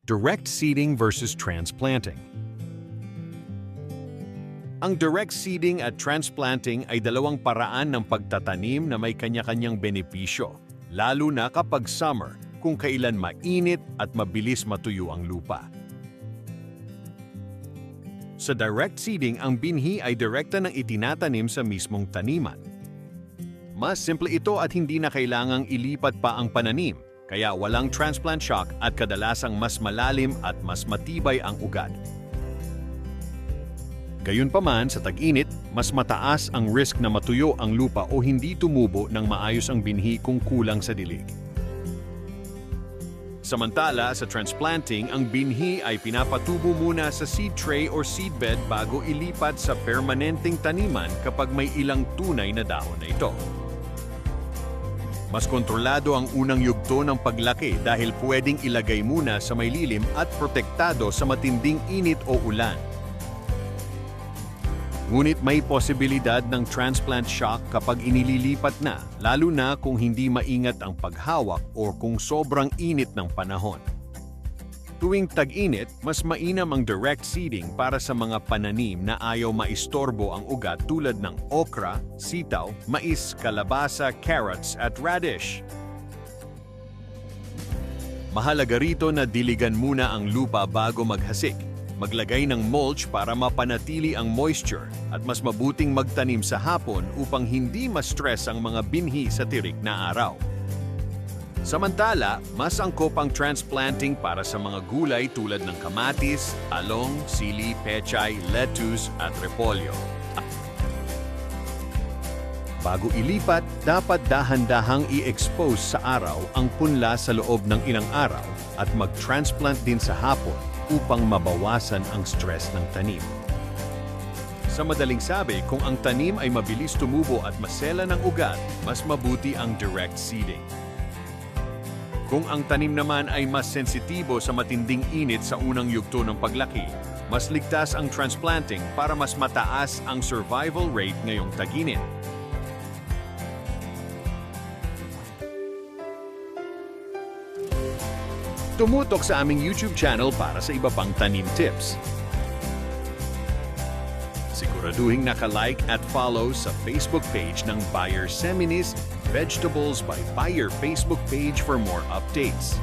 Direct seeding versus transplanting. Ang direct seeding at transplanting ay dalawang paraan ng pagtatanim na may kanya-kanyang benepisyo, lalo na kapag summer, kung kailan mainit at mabilis matuyo ang lupa. Sa direct seeding, ang binhi ay direkta ng itinatanim sa mismong taniman. Mas simple ito at hindi na kailangang ilipat pa ang pananim, kaya walang transplant shock at kadalasang mas malalim at mas matibay ang ugat. Gayunpaman, sa tag-init, mas mataas ang risk na matuyo ang lupa o hindi tumubo ng maayos ang binhi kung kulang sa dilig. Samantala, sa transplanting, ang binhi ay pinapatubo muna sa seed tray or seedbed bago ilipat sa permanenteng taniman kapag may ilang tunay na dahon na ito. Mas kontrolado ang unang yugto ng paglaki dahil pwedeng ilagay muna sa may lilim at protektado sa matinding init o ulan. Ngunit may posibilidad ng transplant shock kapag inililipat na, lalo na kung hindi maingat ang paghawak o kung sobrang init ng panahon. Tuwing tag-init, mas mainam ang direct seeding para sa mga pananim na ayaw maistorbo ang ugat tulad ng okra, sitaw, mais, kalabasa, carrots at radish. Mahalaga rito na diligan muna ang lupa bago maghasik. Maglagay ng mulch para mapanatili ang moisture at mas mabuting magtanim sa hapon upang hindi ma-stress ang mga binhi sa tirik na araw. Samantala, mas angkop ang transplanting para sa mga gulay tulad ng kamatis, along, sili, pechay, lettuce at repolyo. Bago ilipat, dapat dahan-dahang i-expose sa araw ang punla sa loob ng ilang araw at mag-transplant din sa hapon upang mabawasan ang stress ng tanim. Sa madaling sabi, kung ang tanim ay mabilis tumubo at masela ng ugat, mas mabuti ang direct seeding. Kung ang tanim naman ay mas sensitibo sa matinding init sa unang yugto ng paglaki, mas ligtas ang transplanting para mas mataas ang survival rate ngayong tag-init. Tumutok sa aming YouTube channel para sa iba pang tanim tips. Siguraduhin naka-like at follow sa Facebook page ng Bayer Seminis Vegetables by Bayer Facebook page for more updates.